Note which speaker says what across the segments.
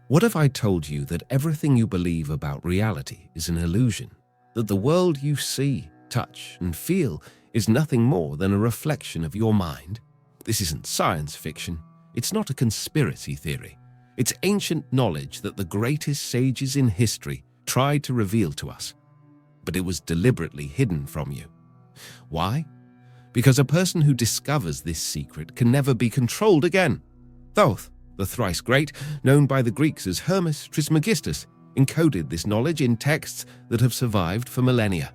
Speaker 1: What if I told you that everything you believe about reality is an illusion? That the world you see, touch, and feel is nothing more than a reflection of your mind? This isn't science fiction. It's not a conspiracy theory. It's ancient knowledge that the greatest sages in history tried to reveal to us. But it was deliberately hidden from you. Why? Because a person who discovers this secret can never be controlled again. Thoth the Thrice Great, known by the Greeks as Hermes Trismegistus, encoded this knowledge in texts that have survived for millennia.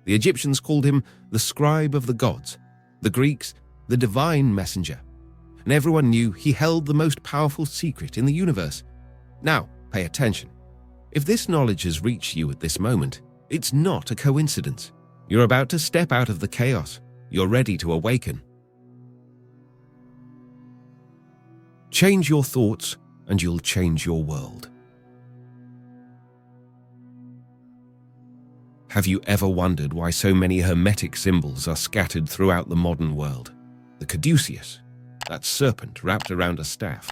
Speaker 1: The Egyptians called him the scribe of the gods, the Greeks the divine messenger, and everyone knew he held the most powerful secret in the universe. Now, pay attention. If this knowledge has reached you at this moment, it's not a coincidence. You're about to step out of the chaos. You're ready to awaken. Change your thoughts, and you'll change your world. Have you ever wondered why so many Hermetic symbols are scattered throughout the modern world? The caduceus, that serpent wrapped around a staff,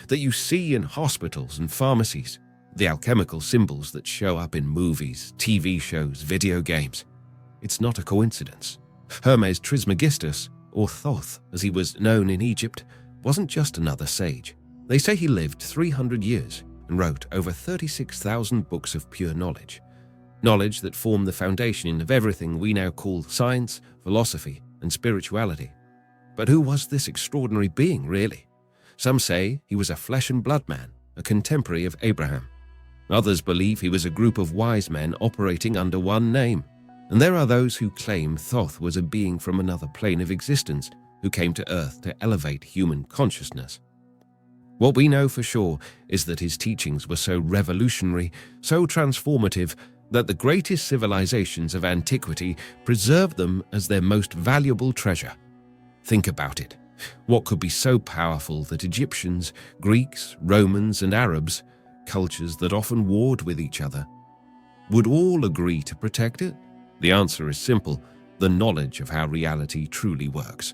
Speaker 1: that you see in hospitals and pharmacies, the alchemical symbols that show up in movies, TV shows, video games. It's not a coincidence. Hermes Trismegistus, or Thoth as he was known in Egypt, wasn't just another sage. They say he lived 300 years and wrote over 36,000 books of pure knowledge. Knowledge that formed the foundation of everything we now call science, philosophy, and spirituality. But who was this extraordinary being, really? Some say he was a flesh and blood man, a contemporary of Abraham. Others believe he was a group of wise men operating under one name. And there are those who claim Thoth was a being from another plane of existence who came to Earth to elevate human consciousness. What we know for sure is that his teachings were so revolutionary, so transformative, that the greatest civilizations of antiquity preserved them as their most valuable treasure. Think about it. What could be so powerful that Egyptians, Greeks, Romans, and Arabs, cultures that often warred with each other, would all agree to protect it? The answer is simple: the knowledge of how reality truly works.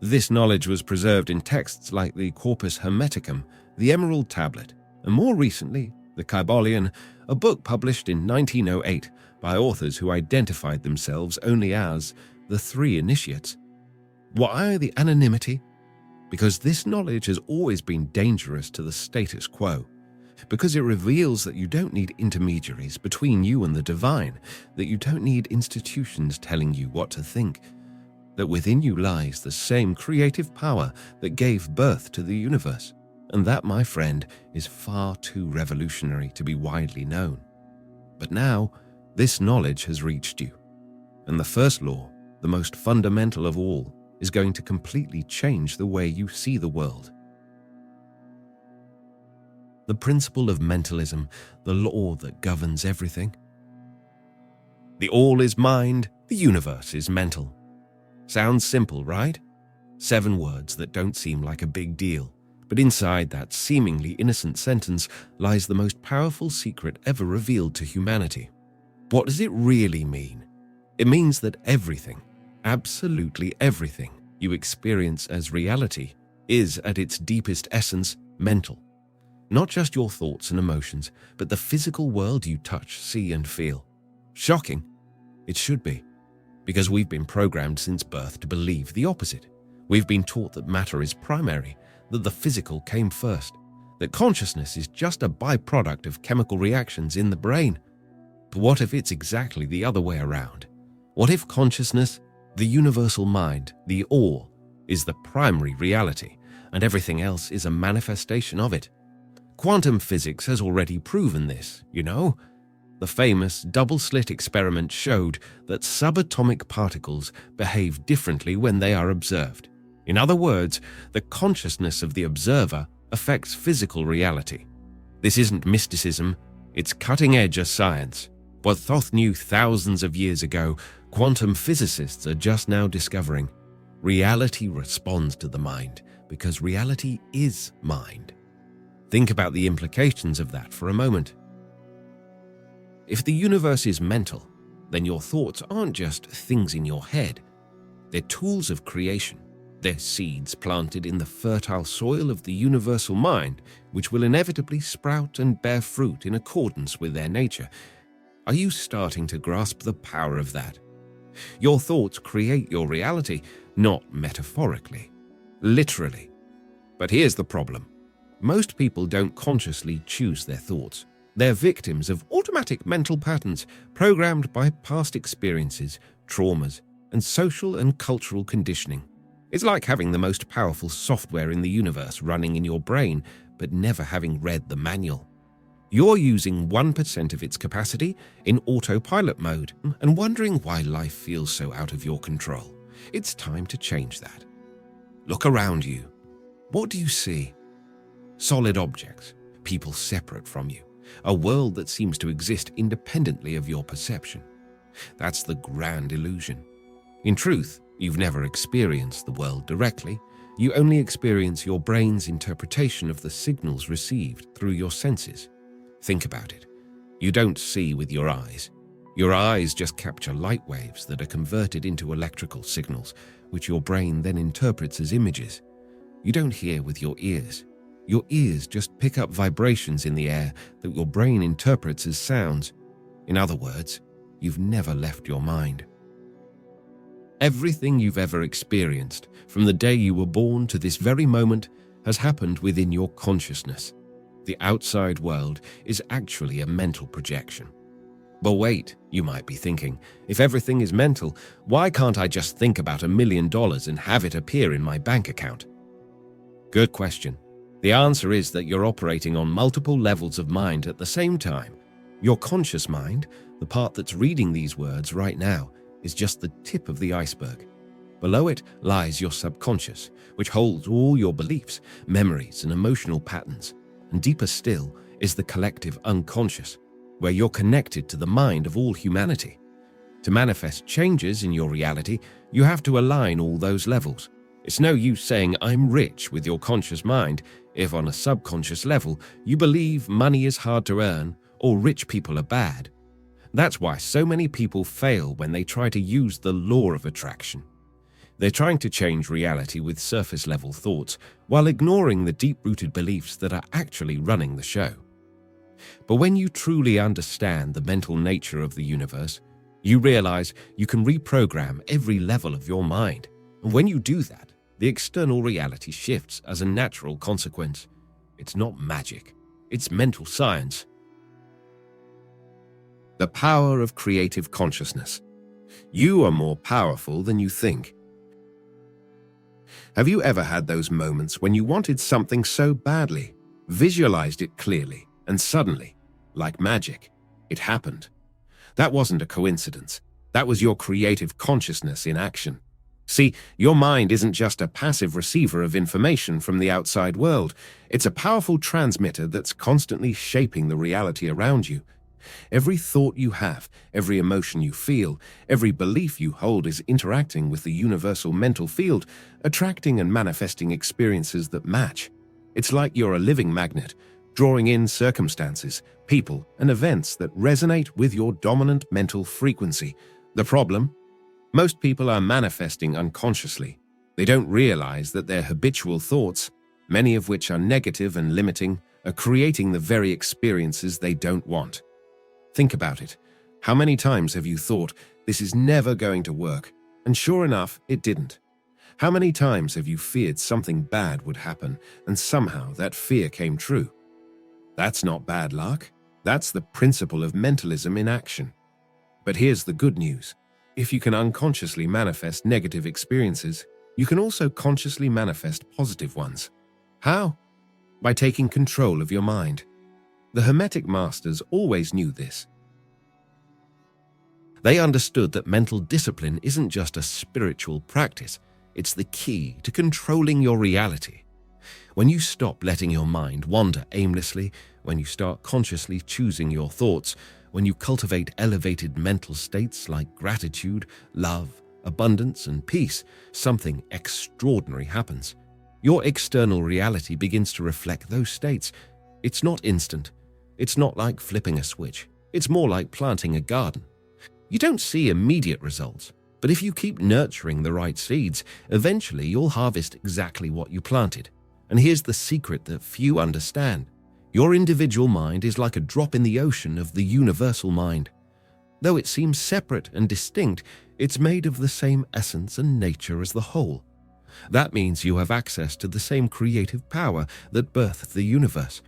Speaker 1: This knowledge was preserved in texts like the Corpus Hermeticum, the Emerald Tablet, and more recently, the Kybalion, a book published in 1908 by authors who identified themselves only as the Three Initiates. Why the anonymity? Because this knowledge has always been dangerous to the status quo. Because it reveals that you don't need intermediaries between you and the divine, that you don't need institutions telling you what to think, that within you lies the same creative power that gave birth to the universe. And that, my friend, is far too revolutionary to be widely known. But now, this knowledge has reached you. And the first law, the most fundamental of all, is going to completely change the way you see the world. The principle of mentalism, the law that governs everything. The all is mind, the universe is mental. Sounds simple, right? 7 words that don't seem like a big deal. But inside that seemingly innocent sentence lies the most powerful secret ever revealed to humanity. What does it really mean? It means that everything, absolutely everything, you experience as reality is, at its deepest essence, mental. Not just your thoughts and emotions, but the physical world you touch, see, and feel. Shocking? It should be. Because we've been programmed since birth to believe the opposite. We've been taught that matter is primary, that the physical came first, that consciousness is just a byproduct of chemical reactions in the brain. But what if it's exactly the other way around? What if consciousness, the universal mind, the all, is the primary reality, and everything else is a manifestation of it? Quantum physics has already proven this, you know? The famous double-slit experiment showed that subatomic particles behave differently when they are observed. In other words, the consciousness of the observer affects physical reality. This isn't mysticism, it's cutting-edge science. What Thoth knew thousands of years ago, quantum physicists are just now discovering. Reality responds to the mind because reality is mind. Think about the implications of that for a moment. If the universe is mental, then your thoughts aren't just things in your head. They're tools of creation. They're seeds planted in the fertile soil of the universal mind, which will inevitably sprout and bear fruit in accordance with their nature. Are you starting to grasp the power of that? Your thoughts create your reality, not metaphorically, literally. But here's the problem. Most people don't consciously choose their thoughts. They're victims of automatic mental patterns programmed by past experiences, traumas, and social and cultural conditioning. It's like having the most powerful software in the universe running in your brain, but never having read the manual. You're using 1% of its capacity in autopilot mode and wondering why life feels so out of your control. It's time to change that. Look around you. What do you see? Solid objects, people separate from you, a world that seems to exist independently of your perception. That's the grand illusion. In truth, you've never experienced the world directly. You only experience your brain's interpretation of the signals received through your senses. Think about it. You don't see with your eyes. Your eyes just capture light waves that are converted into electrical signals, which your brain then interprets as images. You don't hear with your ears. Your ears just pick up vibrations in the air that your brain interprets as sounds. In other words, you've never left your mind. Everything you've ever experienced, from the day you were born to this very moment, has happened within your consciousness. The outside world is actually a mental projection. But wait, you might be thinking, if everything is mental, why can't I just think about $1 million and have it appear in my bank account? Good question. The answer is that you're operating on multiple levels of mind at the same time. Your conscious mind, the part that's reading these words right now, is just the tip of the iceberg. Below it lies your subconscious, which holds all your beliefs, memories, and emotional patterns. And deeper still is the collective unconscious, where you're connected to the mind of all humanity. To manifest changes in your reality, you have to align all those levels. It's no use saying, "I'm rich," with your conscious mind, if on a subconscious level you believe money is hard to earn or rich people are bad. That's why so many people fail when they try to use the law of attraction. They're trying to change reality with surface-level thoughts while ignoring the deep-rooted beliefs that are actually running the show. But when you truly understand the mental nature of the universe, you realize you can reprogram every level of your mind. And when you do that, the external reality shifts as a natural consequence. It's not magic, it's mental science. The power of creative consciousness. You are more powerful than you think. Have you ever had those moments when you wanted something so badly, visualized it clearly, and suddenly, like magic, it happened? That wasn't a coincidence. That was your creative consciousness in action. See, your mind isn't just a passive receiver of information from the outside world. It's a powerful transmitter that's constantly shaping the reality around you. Every thought you have, every emotion you feel, every belief you hold is interacting with the universal mental field, attracting and manifesting experiences that match. It's like you're a living magnet, drawing in circumstances, people, and events that resonate with your dominant mental frequency. The problem? Most people are manifesting unconsciously. They don't realize that their habitual thoughts, many of which are negative and limiting, are creating the very experiences they don't want. Think about it. How many times have you thought, "This is never going to work," and sure enough, it didn't? How many times have you feared something bad would happen, and somehow that fear came true? That's not bad luck. That's the principle of mentalism in action. But here's the good news. If you can unconsciously manifest negative experiences, you can also consciously manifest positive ones. How? By taking control of your mind. The Hermetic masters always knew this. They understood that mental discipline isn't just a spiritual practice, it's the key to controlling your reality. When you stop letting your mind wander aimlessly, when you start consciously choosing your thoughts, when you cultivate elevated mental states like gratitude, love, abundance, and peace, something extraordinary happens. Your external reality begins to reflect those states. It's not instant. It's not like flipping a switch. It's more like planting a garden. You don't see immediate results, But if you keep nurturing the right seeds, eventually you'll harvest exactly what you planted. And here's the secret that few understand. Your individual mind is like a drop in the ocean of the universal mind. Though it seems separate and distinct, it's made of the same essence and nature as the whole. That means you have access to the same creative power that birthed the universe.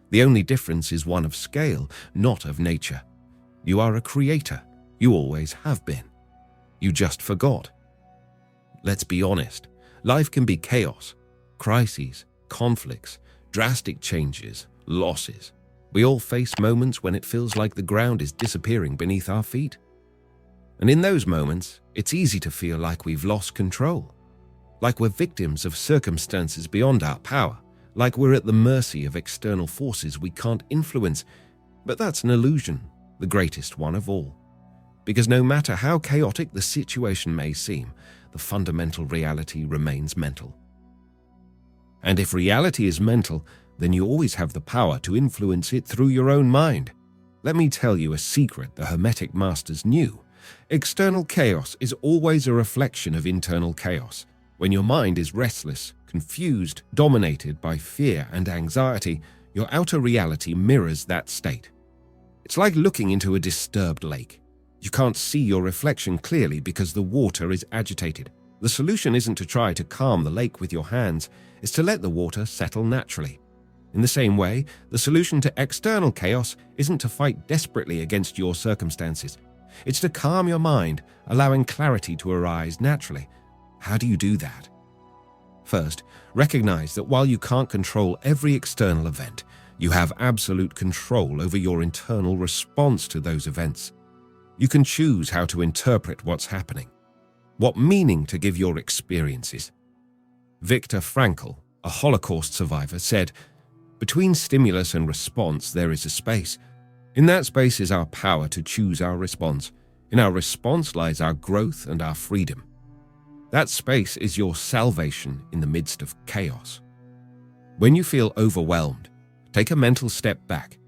Speaker 1: The only difference is one of scale, not of nature. You are a creator. You always have been. You just forgot. Let's be honest. Life can be chaos, crises, conflicts, drastic changes, losses. We all face moments when it feels like the ground is disappearing beneath our feet. And in those moments, it's easy to feel like we've lost control. Like we're victims of circumstances beyond our power. Like we're at the mercy of external forces we can't influence. But that's an illusion, the greatest one of all. Because no matter how chaotic the situation may seem, the fundamental reality remains mental. And if reality is mental, then you always have the power to influence it through your own mind. Let me tell you a secret the Hermetic masters knew. External chaos is always a reflection of internal chaos. When your mind is restless, confused, dominated by fear and anxiety, your outer reality mirrors that state. It's like looking into a disturbed lake. You can't see your reflection clearly because the water is agitated. The solution isn't to try to calm the lake with your hands, it's to let the water settle naturally. In the same way, the solution to external chaos isn't to fight desperately against your circumstances. It's to calm your mind, allowing clarity to arise naturally. How do you do that? First, recognize that while you can't control every external event, you have absolute control over your internal response to those events. You can choose how to interpret what's happening, what meaning to give your experiences. Viktor Frankl, a Holocaust survivor, said, "Between stimulus and response there is a space. In that space is our power to choose our response. In our response lies our growth and our freedom. That space is your salvation in the midst of chaos." When you feel overwhelmed, take a mental step back.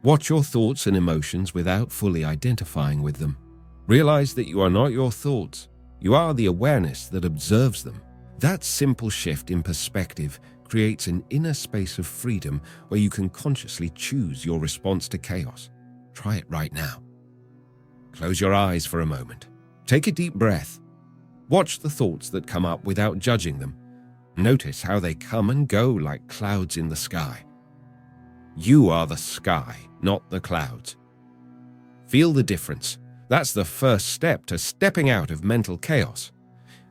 Speaker 1: Watch your thoughts and emotions without fully identifying with them. Realize that you are not your thoughts. You are the awareness that observes them. That simple shift in perspective creates an inner space of freedom where you can consciously choose your response to chaos. Try it right now. Close your eyes for a moment. Take a deep breath. Watch the thoughts that come up without judging them. Notice how they come and go like clouds in the sky. You are the sky, not the clouds. Feel the difference. That's the first step to stepping out of mental chaos.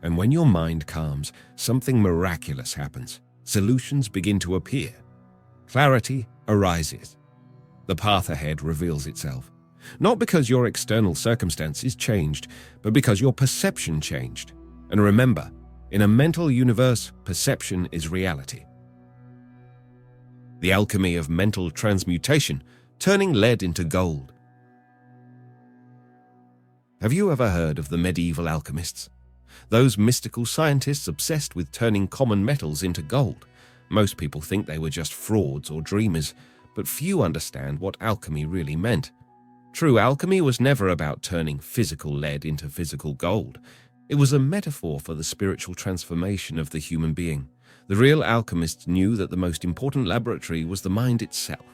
Speaker 1: And when your mind calms, something miraculous happens. Solutions begin to appear. Clarity arises. The path ahead reveals itself. Not because your external circumstances changed, but because your perception changed. And remember, in a mental universe, perception is reality. The alchemy of mental transmutation, turning lead into gold. Have you ever heard of the medieval alchemists? Those mystical scientists obsessed with turning common metals into gold. Most people think they were just frauds or dreamers, but few understand what alchemy really meant. True alchemy was never about turning physical lead into physical gold. It was a metaphor for the spiritual transformation of the human being. The real alchemists knew that the most important laboratory was the mind itself,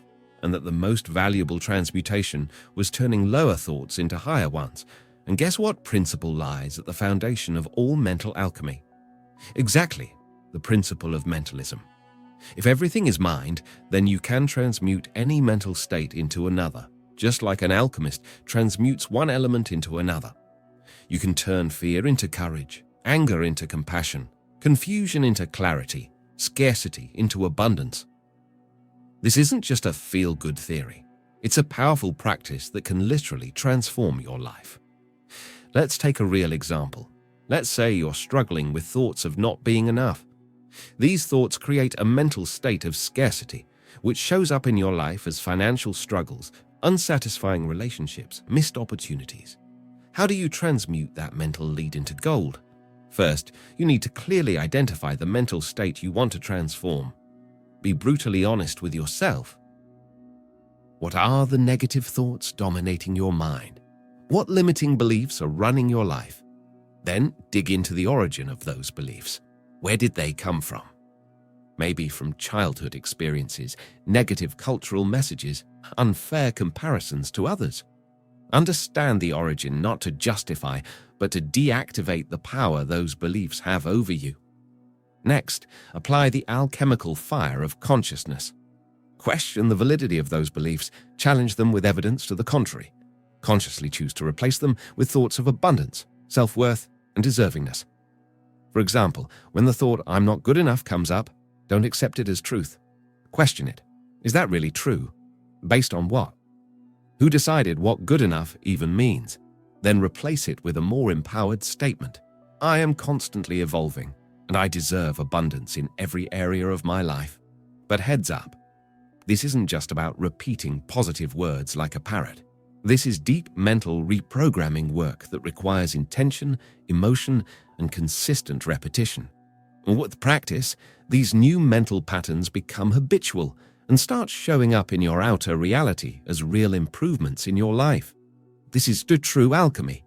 Speaker 1: and that the most valuable transmutation was turning lower thoughts into higher ones. And guess what principle lies at the foundation of all mental alchemy? Exactly, the principle of mentalism. If everything is mind, then you can transmute any mental state into another, just like an alchemist transmutes one element into another. You can turn fear into courage, anger into compassion, confusion into clarity, scarcity into abundance. This isn't just a feel-good theory. It's a powerful practice that can literally transform your life. Let's take a real example. Let's say you're struggling with thoughts of not being enough. These thoughts create a mental state of scarcity, which shows up in your life as financial struggles, unsatisfying relationships, missed opportunities. How do you transmute that mental lead into gold? First, you need to clearly identify the mental state you want to transform. Be brutally honest with yourself. What are the negative thoughts dominating your mind? What limiting beliefs are running your life? Then dig into the origin of those beliefs. Where did they come from? Maybe from childhood experiences, negative cultural messages, unfair comparisons to others. Understand the origin not to justify, but to deactivate the power those beliefs have over you. Next, apply the alchemical fire of consciousness. Question the validity of those beliefs, challenge them with evidence to the contrary. Consciously choose to replace them with thoughts of abundance, self-worth, and deservingness. For example, when the thought, "I'm not good enough," comes up, don't accept it as truth. Question it. Is that really true? Based on what? Who decided what good enough even means? Then replace it with a more empowered statement. I am constantly evolving, and I deserve abundance in every area of my life. But heads up, this isn't just about repeating positive words like a parrot. This is deep mental reprogramming work that requires intention, emotion, and consistent repetition. With practice, these new mental patterns become habitual and start showing up in your outer reality as real improvements in your life. This is the true alchemy,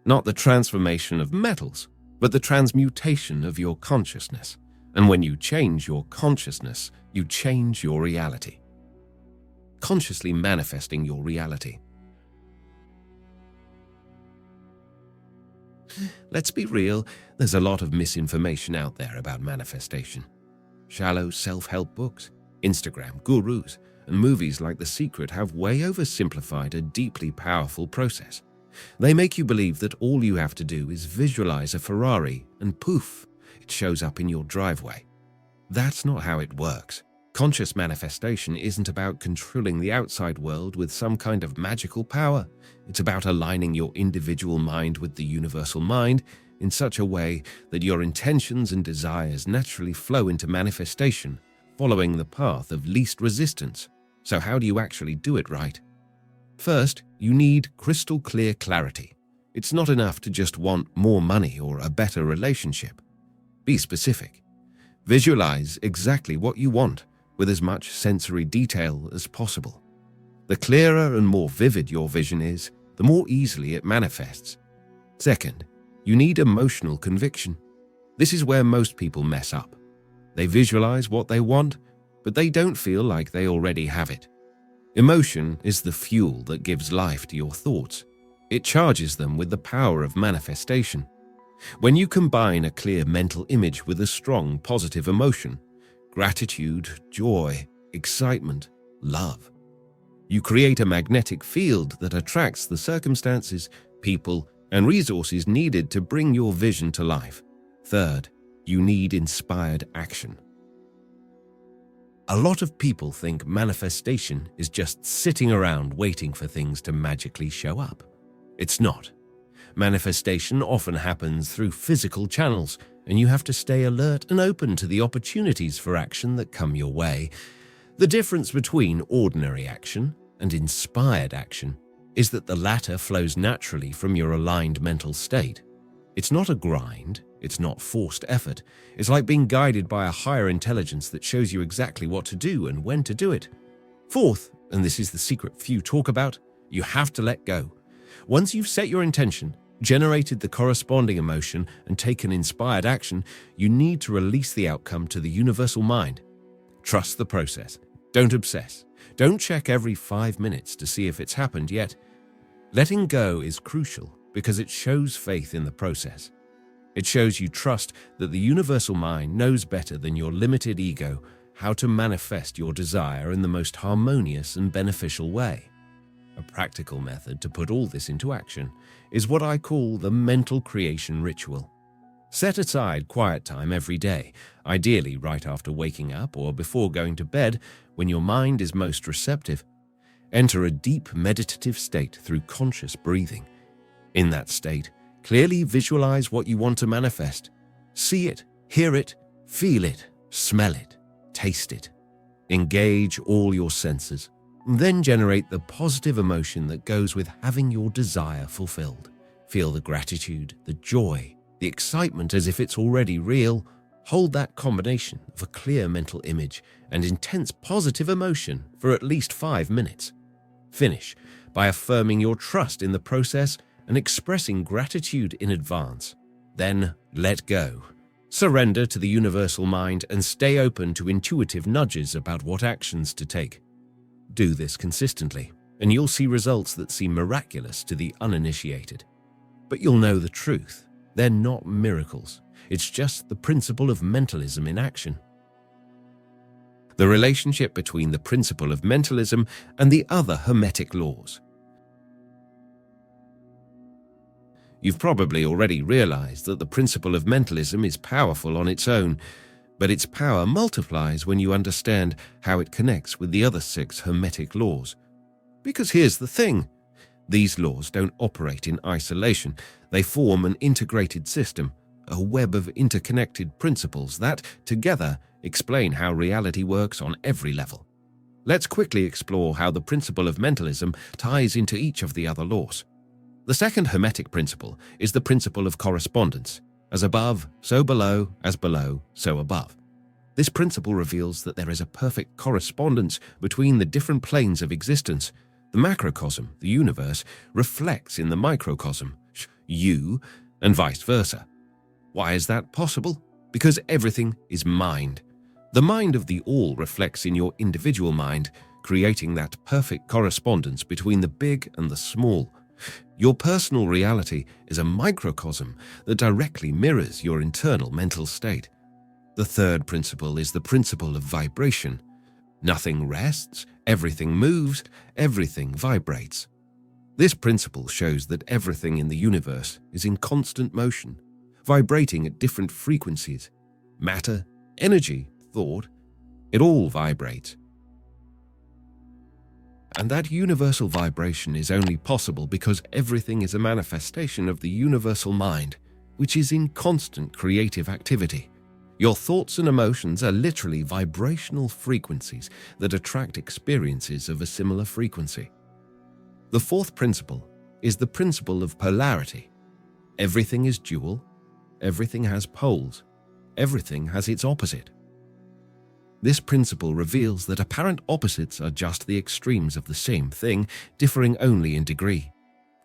Speaker 1: not the transformation of metals, but the transmutation of your consciousness. And when you change your consciousness, you change your reality. Consciously manifesting your reality. Let's be real, there's a lot of misinformation out there about manifestation. Shallow self-help books, Instagram gurus, and movies like The Secret have way oversimplified a deeply powerful process. They make you believe that all you have to do is visualize a Ferrari and poof, it shows up in your driveway. That's not how it works. Conscious manifestation isn't about controlling the outside world with some kind of magical power. It's about aligning your individual mind with the universal mind in such a way that your intentions and desires naturally flow into manifestation, following the path of least resistance. So how do you actually do it right? First, you need crystal clear clarity. It's not enough to just want more money or a better relationship. Be specific. Visualize exactly what you want with as much sensory detail as possible. The clearer and more vivid your vision is, the more easily it manifests. Second, you need emotional conviction. This is where most people mess up. They visualize what they want, but they don't feel like they already have it. Emotion is the fuel that gives life to your thoughts. It charges them with the power of manifestation. When you combine a clear mental image with a strong positive emotion, gratitude, joy, excitement, love, you create a magnetic field that attracts the circumstances, people, and resources needed to bring your vision to life. Third, you need inspired action. A lot of people think manifestation is just sitting around waiting for things to magically show up. It's not. Manifestation often happens through physical channels, and you have to stay alert and open to the opportunities for action that come your way. The difference between ordinary action and inspired action is that the latter flows naturally from your aligned mental state. It's not a grind, it's not forced effort. It's like being guided by a higher intelligence that shows you exactly what to do and when to do it. Fourth, and this is the secret few talk about, you have to let go. Once you've set your intention, generated the corresponding emotion, and taken inspired action, you need to release the outcome to the universal mind. Trust the process. Don't obsess. Don't check every 5 minutes to see if it's happened yet. Letting go is crucial because it shows faith in the process. It shows you trust that the universal mind knows better than your limited ego how to manifest your desire in the most harmonious and beneficial way. A practical method to put all this into action is what I call the mental creation ritual. Set aside quiet time every day, ideally right after waking up or before going to bed when your mind is most receptive. Enter a deep meditative state through conscious breathing. In that state, clearly visualize what you want to manifest. See it, hear it, feel it, smell it, taste it. Engage all your senses. Then generate the positive emotion that goes with having your desire fulfilled. Feel the gratitude, the joy, the excitement as if it's already real. Hold that combination of a clear mental image and intense positive emotion for at least 5 minutes. Finish by affirming your trust in the process and expressing gratitude in advance. Then let go. Surrender to the universal mind and stay open to intuitive nudges about what actions to take. Do this consistently, and you'll see results that seem miraculous to the uninitiated. But you'll know the truth. They're not miracles. It's just the principle of mentalism in action. The relationship between the principle of mentalism and the other Hermetic laws. You've probably already realized that the principle of mentalism is powerful on its own, but its power multiplies when you understand how it connects with the other 6 Hermetic laws. Because here's the thing. These laws don't operate in isolation. They form an integrated system, a web of interconnected principles that, together, explain how reality works on every level. Let's quickly explore how the principle of mentalism ties into each of the other laws. The second Hermetic principle is the principle of correspondence. As above, so below, as below, so above. This principle reveals that there is a perfect correspondence between the different planes of existence. The macrocosm, the universe, reflects in the microcosm, you, and vice versa. Why is that possible? Because everything is mind. The mind of the all reflects in your individual mind, creating that perfect correspondence between the big and the small. Your personal reality is a microcosm that directly mirrors your internal mental state. The third principle is the principle of vibration. Nothing rests, everything moves, everything vibrates. This principle shows that everything in the universe is in constant motion, vibrating at different frequencies. Matter, energy, thought, it all vibrates. And that universal vibration is only possible because everything is a manifestation of the universal mind, which is in constant creative activity. Your thoughts and emotions are literally vibrational frequencies that attract experiences of a similar frequency. The fourth principle is the principle of polarity. Everything is dual, everything has poles, everything has its opposite. This principle reveals that apparent opposites are just the extremes of the same thing, differing only in degree.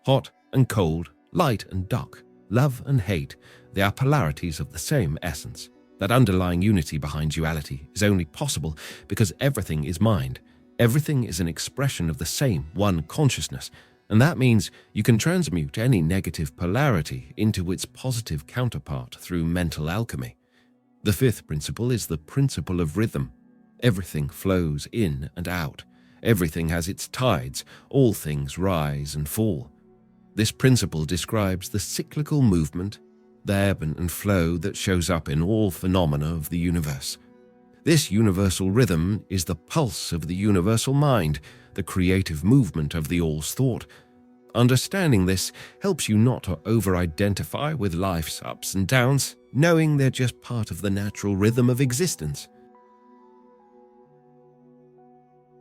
Speaker 1: Hot and cold, light and dark, love and hate, they are polarities of the same essence. That underlying unity behind duality is only possible because everything is mind. Everything is an expression of the same one consciousness, and that means you can transmute any negative polarity into its positive counterpart through mental alchemy. The fifth principle is the principle of rhythm. Everything flows in and out. Everything has its tides. All things rise and fall. This principle describes the cyclical movement, the ebb and flow that shows up in all phenomena of the universe. This universal rhythm is the pulse of the universal mind, the creative movement of the all's thought. Understanding this helps you not to over-identify with life's ups and downs, knowing they're just part of the natural rhythm of existence.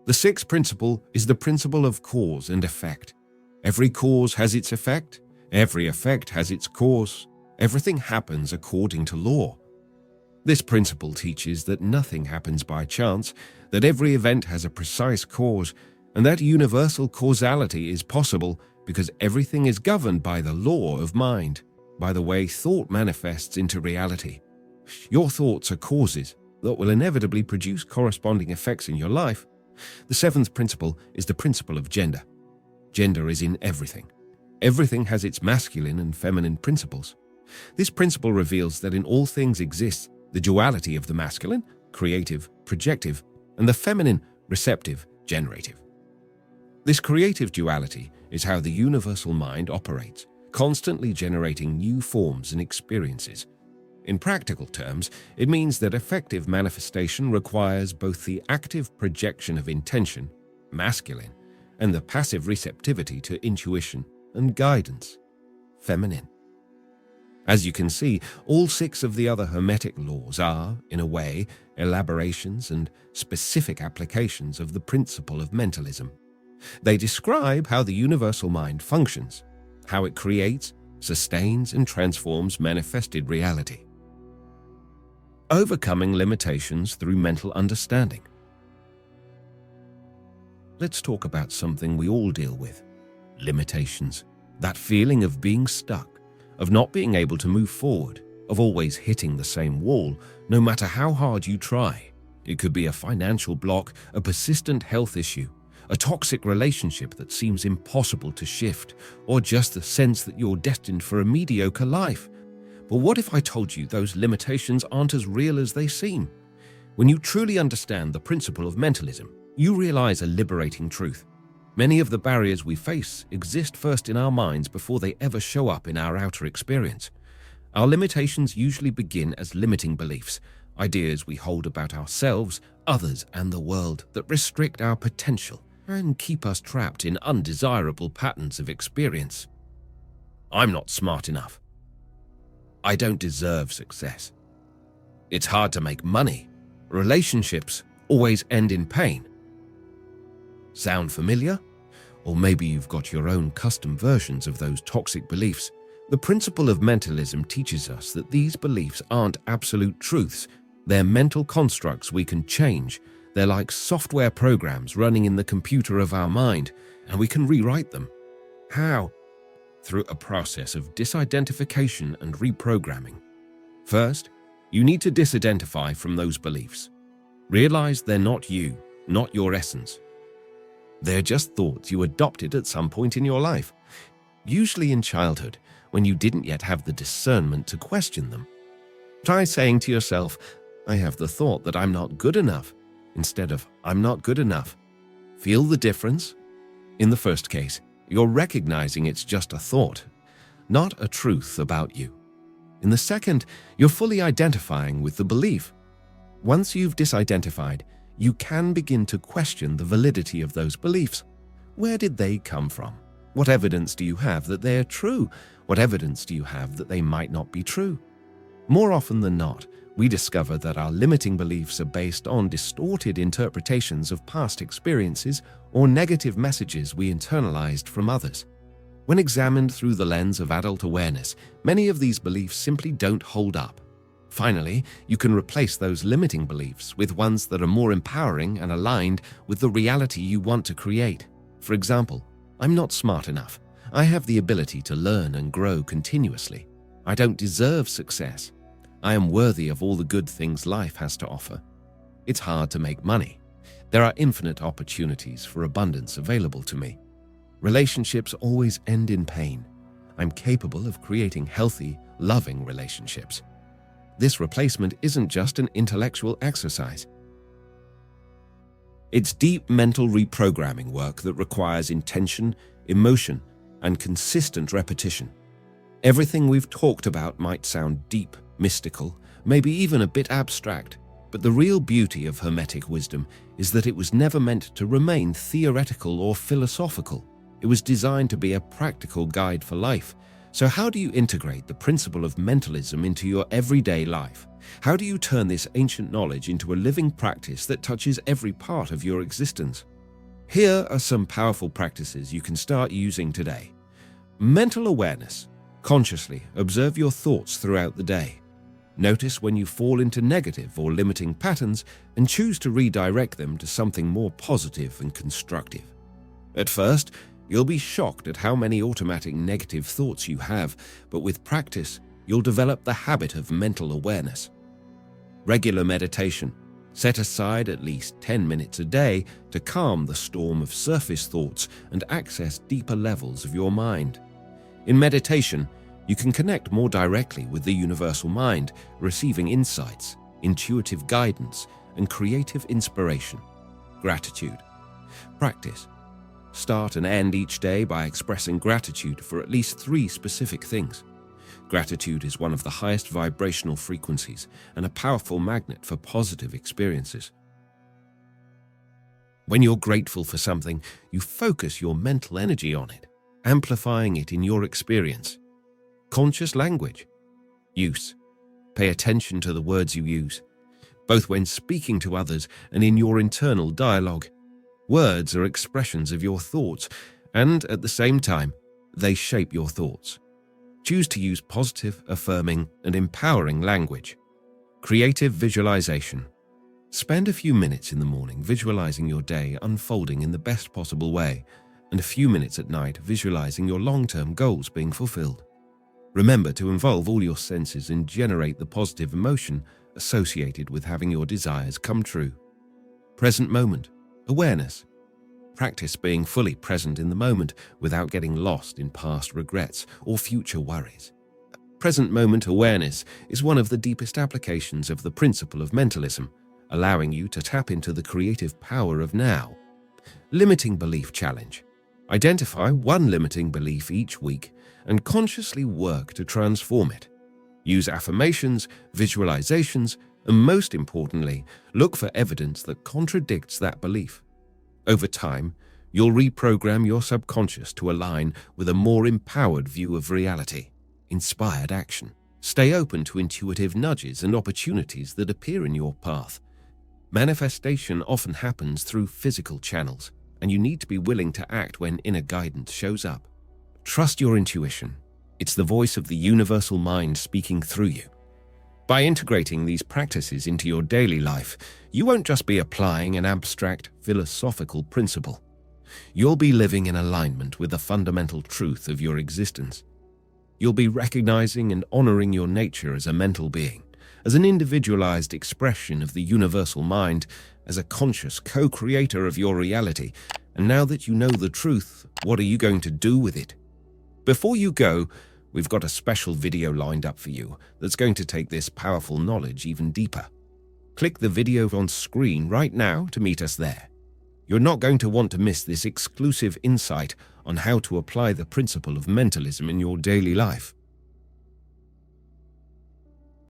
Speaker 1: The sixth principle is the principle of cause and effect. Every cause has its effect. Every effect has its cause. Everything happens according to law. This principle teaches that nothing happens by chance, that every event has a precise cause, and that universal causality is possible because everything is governed by the law of mind, by the way thought manifests into reality. Your thoughts are causes that will inevitably produce corresponding effects in your life. The seventh principle is the principle of gender. Gender is in everything. Everything has its masculine and feminine principles. This principle reveals that in all things exists the duality of the masculine, creative, projective, and the feminine, receptive, generative. This creative duality is how the universal mind operates, constantly generating new forms and experiences. In practical terms, it means that effective manifestation requires both the active projection of intention, masculine, and the passive receptivity to intuition and guidance, feminine. As you can see, all six of the other Hermetic laws are, in a way, elaborations and specific applications of the principle of mentalism. They describe how the universal mind functions, how it creates, sustains, and transforms manifested reality. Overcoming limitations through mental understanding. Let's talk about something we all deal with: limitations. That feeling of being stuck, of not being able to move forward, of always hitting the same wall, no matter how hard you try. It could be a financial block, a persistent health issue, a toxic relationship that seems impossible to shift, or just the sense that you're destined for a mediocre life. But what if I told you those limitations aren't as real as they seem? When you truly understand the principle of mentalism, you realize a liberating truth. Many of the barriers we face exist first in our minds before they ever show up in our outer experience. Our limitations usually begin as limiting beliefs, ideas we hold about ourselves, others, and the world that restrict our potential and keep us trapped in undesirable patterns of experience. I'm not smart enough. I don't deserve success. It's hard to make money. Relationships always end in pain. Sound familiar? Or maybe you've got your own custom versions of those toxic beliefs. The principle of mentalism teaches us that these beliefs aren't absolute truths. They're mental constructs we can change. They're like software programs running in the computer of our mind, and we can rewrite them. How? Through a process of disidentification and reprogramming. First, you need to disidentify from those beliefs. Realize they're not you, not your essence. They're just thoughts you adopted at some point in your life, usually in childhood, when you didn't yet have the discernment to question them. Try saying to yourself, I have the thought that I'm not good enough, instead of I'm not good enough. Feel the difference? In the first case, you're recognizing it's just a thought, not a truth about you. In the second, you're fully identifying with the belief. Once you've disidentified, you can begin to question the validity of those beliefs. Where did they come from? What evidence do you have that they are true? What evidence do you have that they might not be true? More often than not, we discover that our limiting beliefs are based on distorted interpretations of past experiences or negative messages we internalized from others. When examined through the lens of adult awareness, many of these beliefs simply don't hold up. Finally, you can replace those limiting beliefs with ones that are more empowering and aligned with the reality you want to create. For example, I'm not smart enough. I have the ability to learn and grow continuously. I don't deserve success. I am worthy of all the good things life has to offer. It's hard to make money. There are infinite opportunities for abundance available to me. Relationships always end in pain. I'm capable of creating healthy, loving relationships. This replacement isn't just an intellectual exercise. It's deep mental reprogramming work that requires intention, emotion, and consistent repetition. Everything we've talked about might sound deep, mystical, maybe even a bit abstract, but the real beauty of Hermetic wisdom is that it was never meant to remain theoretical or philosophical. It was designed to be a practical guide for life. So how do you integrate the principle of mentalism into your everyday life? How do you turn this ancient knowledge into a living practice that touches every part of your existence? Here are some powerful practices you can start using today. Mental awareness. Consciously observe your thoughts throughout the day. Notice when you fall into negative or limiting patterns and choose to redirect them to something more positive and constructive. At first, you'll be shocked at how many automatic negative thoughts you have, but with practice, you'll develop the habit of mental awareness. Regular meditation. Set aside at least 10 minutes a day to calm the storm of surface thoughts and access deeper levels of your mind. In meditation, you can connect more directly with the universal mind, receiving insights, intuitive guidance, and creative inspiration. Gratitude. Practice. Start and end each day by expressing gratitude for at least 3 specific things. Gratitude is one of the highest vibrational frequencies and a powerful magnet for positive experiences. When you're grateful for something, you focus your mental energy on it, amplifying it in your experience. Conscious language. Use. Pay attention to the words you use, both when speaking to others and in your internal dialogue. Words are expressions of your thoughts, and at the same time, they shape your thoughts. Choose to use positive, affirming, and empowering language. Creative visualization. Spend a few minutes in the morning visualizing your day unfolding in the best possible way, and a few minutes at night visualizing your long-term goals being fulfilled. Remember to involve all your senses and generate the positive emotion associated with having your desires come true. Present moment, awareness. Practice being fully present in the moment without getting lost in past regrets or future worries. Present moment awareness is one of the deepest applications of the principle of mentalism, allowing you to tap into the creative power of now. Limiting belief challenge. Identify one limiting belief each week and consciously work to transform it. Use affirmations, visualizations, and most importantly, look for evidence that contradicts that belief. Over time, you'll reprogram your subconscious to align with a more empowered view of reality. Inspired action. Stay open to intuitive nudges and opportunities that appear in your path. Manifestation often happens through physical channels, and you need to be willing to act when inner guidance shows up. Trust your intuition. It's the voice of the universal mind speaking through you. By integrating these practices into your daily life, you won't just be applying an abstract philosophical principle. You'll be living in alignment with the fundamental truth of your existence. You'll be recognizing and honoring your nature as a mental being, as an individualized expression of the universal mind, as a conscious co-creator of your reality. And now that you know the truth, what are you going to do with it? Before you go, we've got a special video lined up for you that's going to take this powerful knowledge even deeper. Click the video on screen right now to meet us there. You're not going to want to miss this exclusive insight on how to apply the principle of mentalism in your daily life.